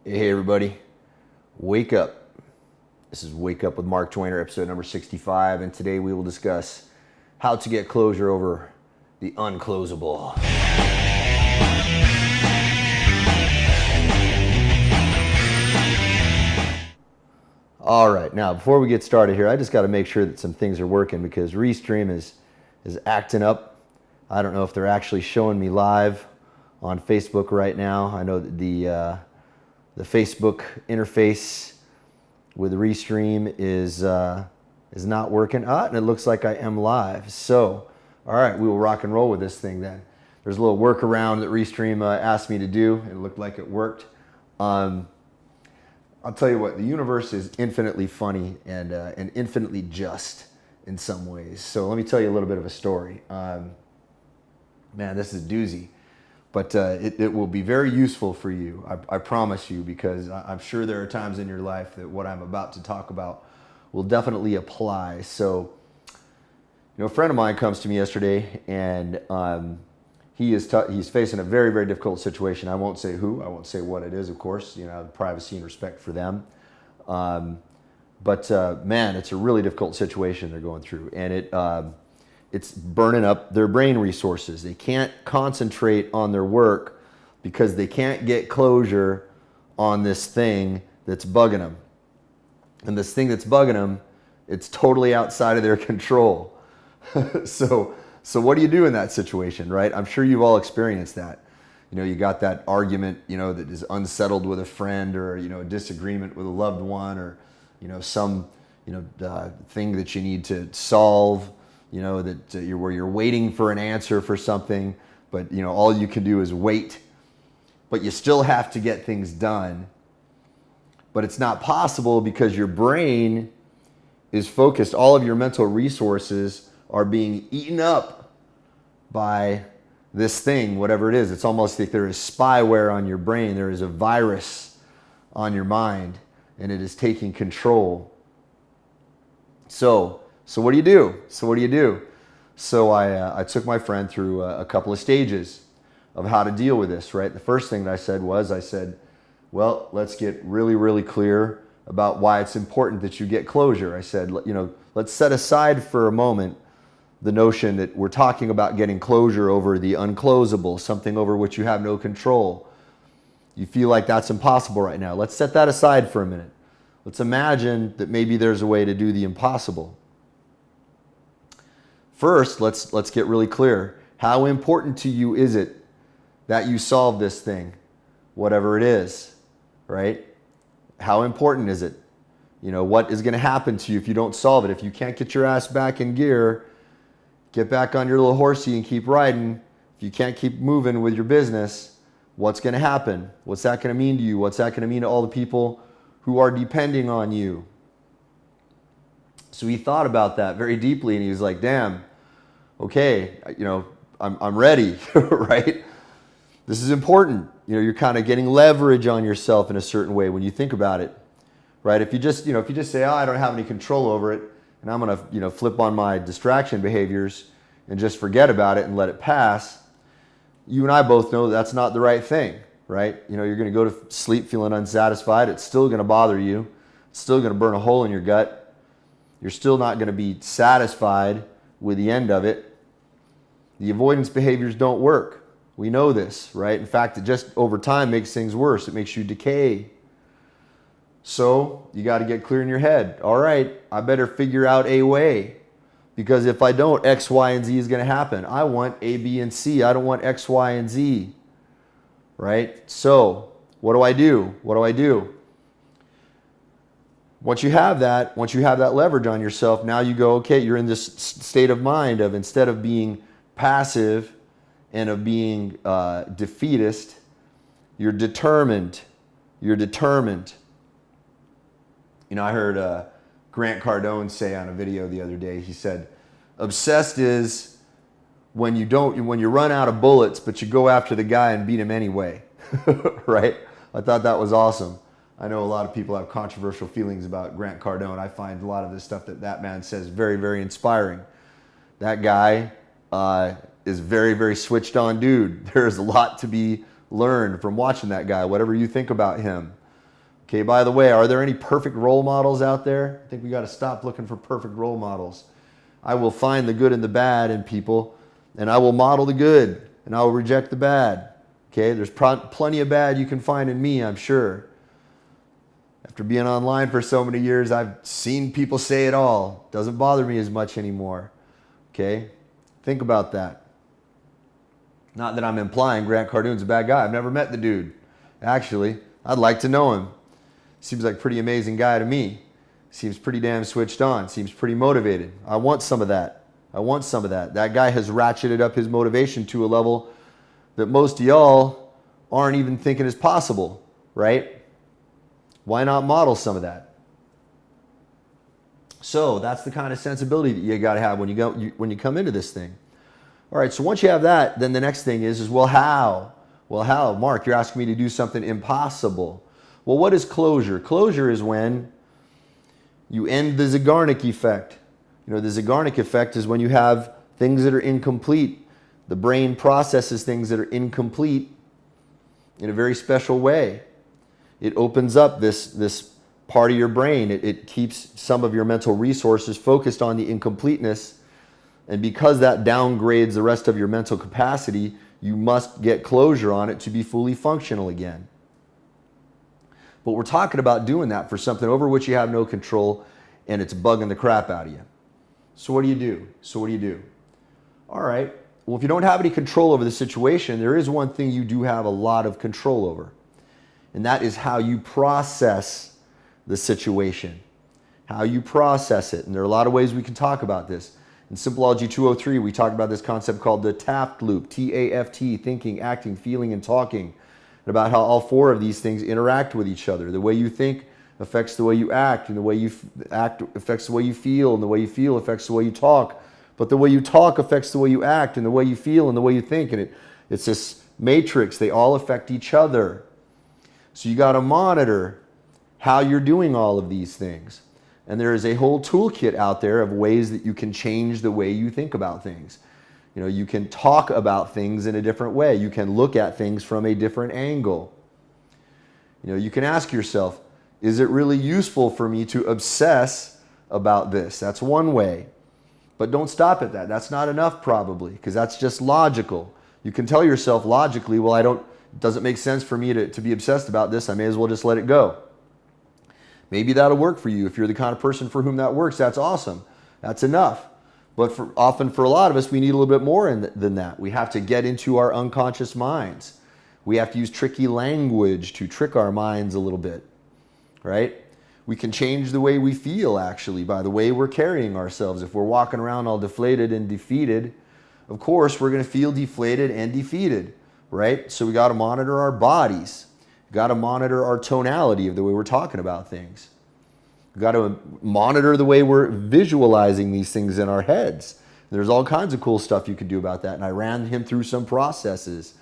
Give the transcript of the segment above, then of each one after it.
Hey everybody, wake up. This is Wake Up with Mark Joyner, episode number 65, and today we will discuss how to get closure over the unclosable. All right, now before we get started here, I just got to make sure that some things are working because Restream is acting up. I don't know if they're actually showing me live on Facebook right now. I know that the Facebook interface with Restream is not working. And it looks like I am live. So, all right, we will rock and roll with this thing then. There's a little workaround that Restream asked me to do. It looked like it worked. I'll tell you what, the universe is infinitely funny and infinitely just in some ways. So let me tell you a little bit of a story. Man, this is a doozy. But it will be very useful for you, I promise you, because I'm sure there are times in your life that what I'm about to talk about will definitely apply. So, a friend of mine comes to me yesterday, and he's facing a very, very difficult situation. I won't say who, I won't say what it is, of course, privacy and respect for them. But man, it's a really difficult situation they're going through, and it's burning up their brain resources. They can't concentrate on their work because they can't get closure on this thing that's bugging them. And this thing that's bugging them, it's totally outside of their control. So what do you do in that situation, right? I'm sure you've all experienced that. You got that argument, that is unsettled with a friend, or, a disagreement with a loved one, or, some, thing that you need to solve. Where you're waiting for an answer for something, but all you can do is wait, but you still have to get things done. But it's not possible because your brain is focused. All of your mental resources are being eaten up by this thing, whatever it is. It's almost like there is spyware on your brain. There is a virus on your mind, and it is taking control. So what do you do? So I took my friend through a couple of stages of how to deal with this, right? The first thing that I said, well, let's get really, really clear about why it's important that you get closure. I said, let's set aside for a moment the notion that we're talking about getting closure over the unclosable, something over which you have no control. You feel like that's impossible right now. Let's set that aside for a minute. Let's imagine that maybe there's a way to do the impossible. First, let's get really clear. How important to you is it that you solve this thing, whatever it is, right? How important is it? What is going to happen to you if you don't solve it? If you can't get your ass back in gear, get back on your little horsey and keep riding. If you can't keep moving with your business, what's going to happen? What's that going to mean to you? What's that going to mean to all the people who are depending on you? So he thought about that very deeply, and he was like, damn, okay, I'm ready, right? This is important. You're kind of getting leverage on yourself in a certain way when you think about it, right? If you just say, oh, I don't have any control over it, and I'm gonna, flip on my distraction behaviors and just forget about it and let it pass, you and I both know that's not the right thing, right? You're gonna go to sleep feeling unsatisfied. It's still gonna bother you. It's still gonna burn a hole in your gut. You're still not gonna be satisfied with the end of it. The avoidance behaviors don't work. We know this, right? In fact, it just over time makes things worse. It makes you decay. So you got to get clear in your head. All right, I better figure out a way, because if I don't, X, Y, and Z is going to happen. I want A, B, and C. I don't want X, Y, and Z, right? So what do I do? Once you have that leverage on yourself, now you go, okay, you're in this state of mind of, instead of being passive and of being defeatist, you're determined. I heard Grant Cardone say on a video the other day, he said, obsessed is when you run out of bullets, but you go after the guy and beat him anyway, right? I thought that was awesome. I know a lot of people have controversial feelings about Grant Cardone. I find a lot of the stuff that man says very, very inspiring. That guy is very, very switched on dude. There's a lot to be learned from watching that guy, whatever you think about him. Okay, by the way, are there any perfect role models out there? I think we got to stop looking for perfect role models. I will find the good and the bad in people, and I will model the good, and I will reject the bad. Okay, there's plenty of bad you can find in me, I'm sure. After being online for so many years, I've seen people say it all. Doesn't bother me as much anymore. Okay, think about that. Not that I'm implying Grant Cardoon's a bad guy. I've never met the dude. Actually, I'd like to know him. Seems like a pretty amazing guy to me. Seems pretty damn switched on. Seems pretty motivated. I want some of that. I want some of that. That guy has ratcheted up his motivation to a level that most of y'all aren't even thinking is possible, right? Why not model some of that? So that's the kind of sensibility that you got to have when you come into this thing. All right, so once you have that, then the next thing is well, how? Well, how? Mark, you're asking me to do something impossible. Well, what is closure? Closure is when you end the Zeigarnik effect. You know, the Zeigarnik effect is when you have things that are incomplete. The brain processes things that are incomplete in a very special way. It opens up this part of your brain. It keeps some of your mental resources focused on the incompleteness. And because that downgrades the rest of your mental capacity, you must get closure on it to be fully functional again. But we're talking about doing that for something over which you have no control, and it's bugging the crap out of you. So what do you do? All right. Well, if you don't have any control over the situation, there is one thing you do have a lot of control over. And that is how you process the situation. How you process it. And there are a lot of ways we can talk about this. In Symptomology 203, we talk about this concept called the Taft loop. T-A-F-T, thinking, acting, feeling, and talking. And about how all four of these things interact with each other. The way you think affects the way you act, and the way you act affects the way you feel, and the way you feel affects the way you talk. But the way you talk affects the way you act, and the way you feel, and the way you think. And it's this matrix. They all affect each other. So you got to monitor how you're doing all of these things. And there is a whole toolkit out there of ways that you can change the way you think about things. You know, you can talk about things in a different way. You can look at things from a different angle. You know, you can ask yourself, is it really useful for me to obsess about this? That's one way. But don't stop at that. That's not enough probably, because that's just logical. You can tell yourself logically, well, it doesn't make sense for me to be obsessed about this. I may as well just let it go. Maybe that'll work for you. If you're the kind of person for whom that works, that's awesome. That's enough. But often for a lot of us, we need a little bit more than that. We have to get into our unconscious minds. We have to use tricky language to trick our minds a little bit, right? We can change the way we feel, actually, by the way we're carrying ourselves. If we're walking around all deflated and defeated, of course, we're going to feel deflated and defeated, right? So we got to monitor our bodies. Got to monitor our tonality of the way we're talking about things. We've got to monitor the way we're visualizing these things in our heads. There's all kinds of cool stuff you can do about that. And I ran him through some processes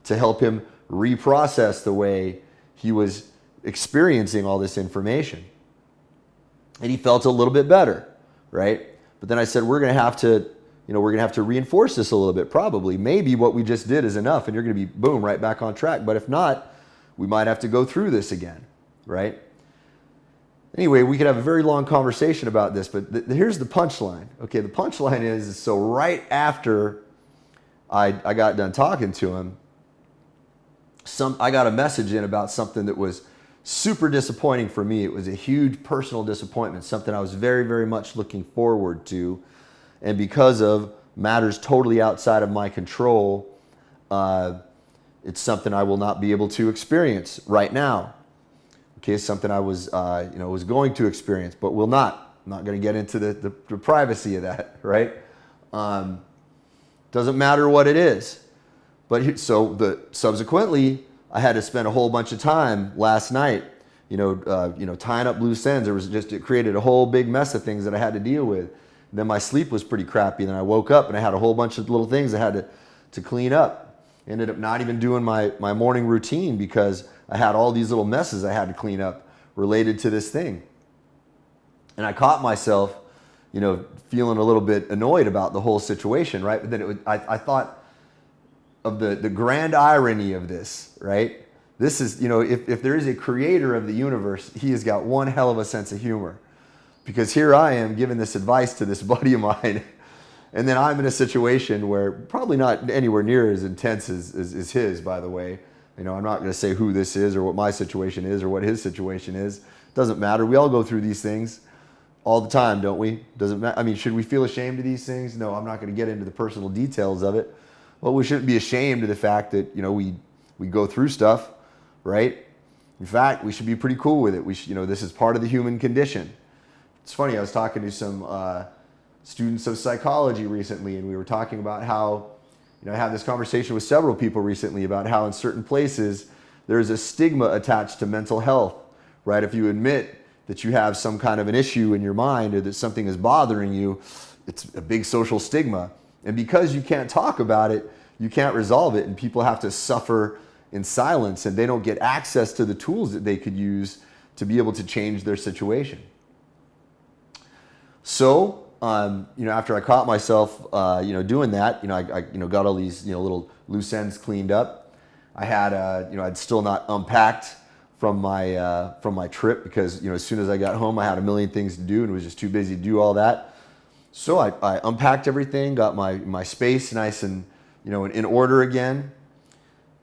to help him reprocess the way he was experiencing all this information. And he felt a little bit better, right? But then I said, we're going to have to reinforce this a little bit, probably. Maybe what we just did is enough and you're going to be, boom, right back on track. But if not, we might have to go through this again, right? Anyway, we could have a very long conversation about this, but here's the punchline. Okay, the punchline is, so right after I got done talking to him, I got a message in about something that was super disappointing for me. It was a huge personal disappointment, something I was very, very much looking forward to. And because of matters totally outside of my control, it's something I will not be able to experience right now. Okay, it's something I was going to experience, but will not. I'm not going to get into the privacy of that, right? Doesn't matter what it is. But subsequently, I had to spend a whole bunch of time last night, tying up loose ends. It created a whole big mess of things that I had to deal with. And then my sleep was pretty crappy. And then I woke up and I had a whole bunch of little things I had to clean up. Ended up not even doing my morning routine because I had all these little messes I had to clean up related to this thing. And I caught myself, feeling a little bit annoyed about the whole situation, right? But then I thought of the grand irony of this, right? This is, if there is a creator of the universe, he has got one hell of a sense of humor. Because here I am giving this advice to this buddy of mine, and then I'm in a situation where probably not anywhere near as intense as his, by the way. I'm not going to say who this is or what my situation is or what his situation is. Doesn't matter. We all go through these things all the time, don't we? Doesn't matter. I mean, should we feel ashamed of these things? No, I'm not going to get into the personal details of it. Well, we shouldn't be ashamed of the fact that, we go through stuff, right? In fact, we should be pretty cool with it. We should, this is part of the human condition. It's funny, I was talking to some students of psychology recently, and we were talking about how, I had this conversation with several people recently about how in certain places there's a stigma attached to mental health, right? If you admit that you have some kind of an issue in your mind or that something is bothering you, it's a big social stigma. And because you can't talk about it, you can't resolve it, and people have to suffer in silence, and they don't get access to the tools that they could use to be able to change their situation. So, after I caught myself, doing that, I got all these, little loose ends cleaned up. I had, I'd still not unpacked from my trip because, as soon as I got home, I had a million things to do and was just too busy to do all that. So I unpacked everything, got my space nice and, in order again.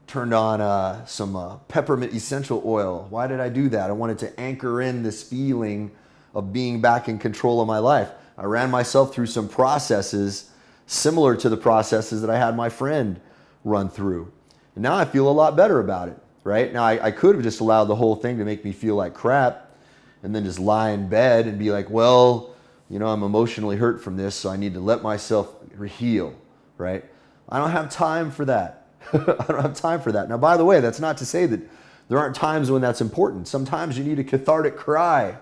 Turned on some peppermint essential oil. Why did I do that? I wanted to anchor in this feeling of being back in control of my life. I ran myself through some processes similar to the processes that I had my friend run through. And now I feel a lot better about it, right? Now I could have just allowed the whole thing to make me feel like crap and then just lie in bed and be like, well, I'm emotionally hurt from this, so I need to let myself heal, right? I don't have time for that. I don't have time for that. Now, by the way, that's not to say that there aren't times when that's important. Sometimes you need a cathartic cry.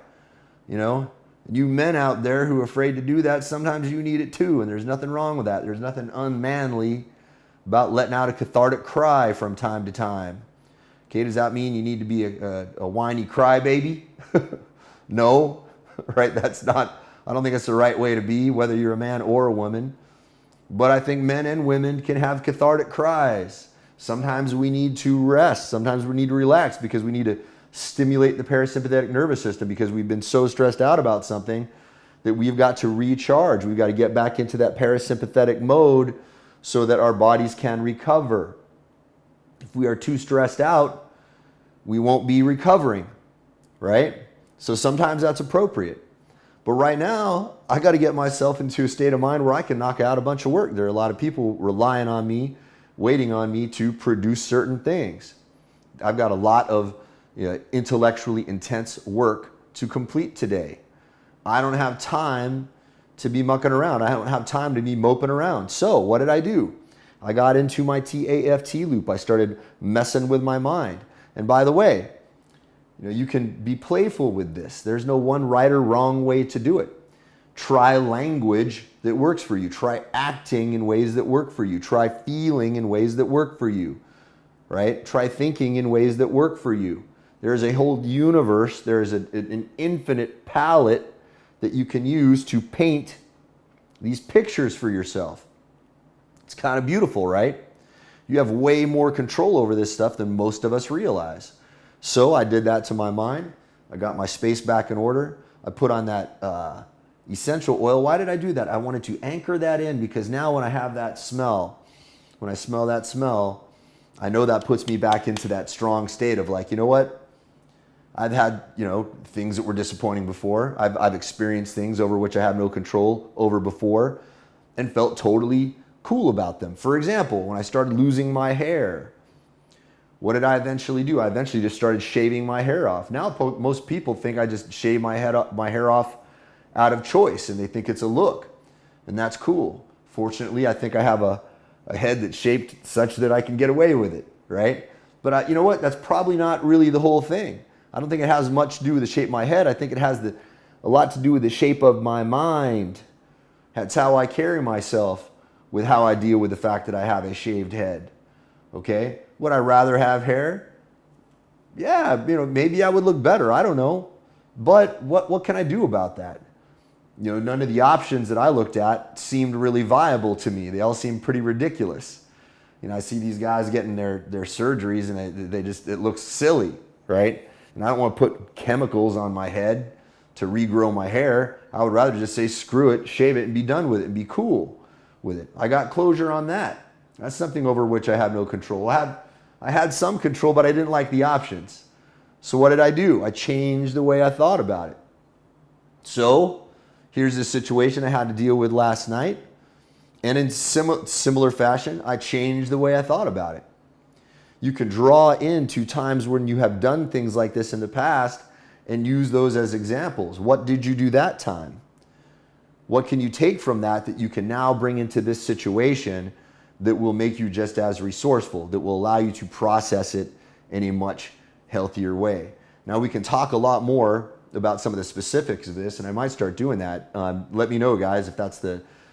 You men out there who are afraid to do that, sometimes you need it too, and there's nothing wrong with that. There's nothing unmanly about letting out a cathartic cry from time to time. Okay, does that mean you need to be a whiny crybaby? No, right? I don't think that's the right way to be, whether you're a man or a woman. But I think men and women can have cathartic cries. Sometimes we need to rest. Sometimes we need to relax because we need to stimulate the parasympathetic nervous system because we've been so stressed out about something that we've got to recharge. We've got to get back into that parasympathetic mode so that our bodies can recover. If we are too stressed out, we won't be recovering, right? So sometimes that's appropriate. But right now, I got to get myself into a state of mind where I can knock out a bunch of work. There are a lot of people relying on me, waiting on me to produce certain things. I've got a lot of intellectually intense work to complete today. I don't have time to be mucking around. I don't have time to be moping around. So what did I do? I got into my TAFT loop. I started messing with my mind. And by the way, you can be playful with this. There's no one right or wrong way to do it. Try language that works for you. Try acting in ways that work for you. Try feeling in ways that work for you, right? Try thinking in ways that work for you. There's a whole universe. There's an infinite palette that you can use to paint these pictures for yourself. It's kind of beautiful, right? You have way more control over this stuff than most of us realize. So I did that to my mind. I got my space back in order. I put on that essential oil. Why did I do that? I wanted to anchor that in because now when I have that smell, when I smell that smell, I know that puts me back into that strong state of like, you know what? I've had, things that were disappointing before. I've experienced things over which I have no control over before and felt totally cool about them. For example, when I started losing my hair, what did I eventually do? I eventually just started shaving my hair off. Now most people think I just shave my hair off out of choice and they think it's a look, and that's cool. Fortunately, I think I have a head that's shaped such that I can get away with it, right? But you know what? That's probably not really the whole thing. I don't think it has much to do with the shape of my head. I think it has a lot to do with the shape of my mind. That's how I carry myself with how I deal with the fact that I have a shaved head. Okay? Would I rather have hair? Yeah, maybe I would look better. I don't know. But what can I do about that? None of the options that I looked at seemed really viable to me. They all seemed pretty ridiculous. You know, I see these guys getting their surgeries and it looks silly, right? And I don't want to put chemicals on my head to regrow my hair. I would rather just say, screw it, shave it and be done with it and be cool with it. I got closure on that. That's something over which I have no control. I had some control, but I didn't like the options. So what did I do? I changed the way I thought about it. So here's this situation I had to deal with last night. And in similar fashion, I changed the way I thought about it. You can draw into times when you have done things like this in the past and use those as examples. What did you do that time? What can you take from that you can now bring into this situation that will make you just as resourceful, that will allow you to process it in a much healthier way? Now, we can talk a lot more about some of the specifics of this, and I might start doing that. Let me know, guys, if that's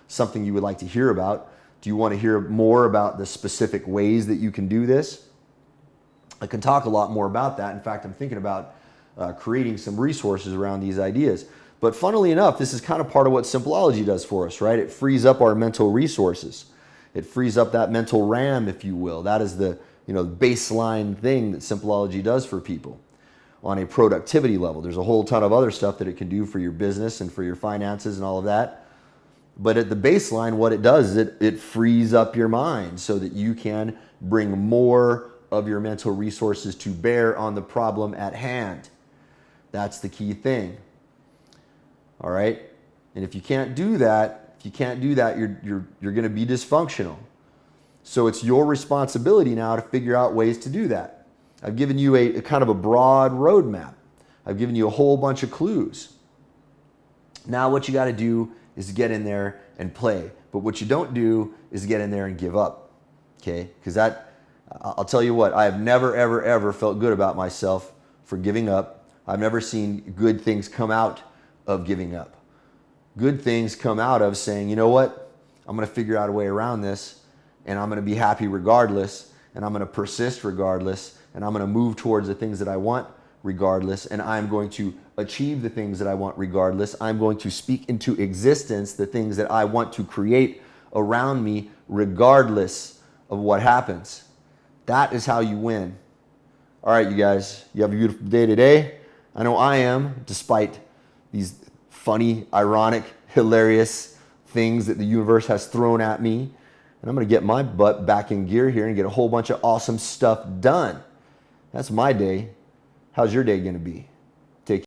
something you would like to hear about. Do you want to hear more about the specific ways that you can do this? I can talk a lot more about that. In fact, I'm thinking about creating some resources around these ideas. But funnily enough, this is kind of part of what Simpleology does for us, right? It frees up our mental resources. It frees up that mental RAM, if you will. That is the baseline thing that Simpleology does for people on a productivity level. There's a whole ton of other stuff that it can do for your business and for your finances and all of that. But at the baseline, what it does is it frees up your mind so that you can bring more of your mental resources to bear on the problem at hand. That's the key thing. All right? And if you can't do that, you're going to be dysfunctional. So it's your responsibility now to figure out ways to do that. I've given you a kind of a broad roadmap. I've given you a whole bunch of clues. Now what you got to do is get in there and play. But what you don't do is get in there and give up. Okay? Because I'll tell you what, I have never, ever, ever felt good about myself for giving up. I've never seen good things come out of giving up. Good things come out of saying, you know what, I'm going to figure out a way around this, and I'm going to be happy regardless, and I'm going to persist regardless, and I'm going to move towards the things that I want regardless, and I'm going to achieve the things that I want regardless. I'm going to speak into existence the things that I want to create around me regardless of what happens. That is how you win. All right, you guys, you have a beautiful day today. I know I am, despite these funny, ironic, hilarious things that the universe has thrown at me. And I'm going to get my butt back in gear here and get a whole bunch of awesome stuff done. That's my day. How's your day going to be?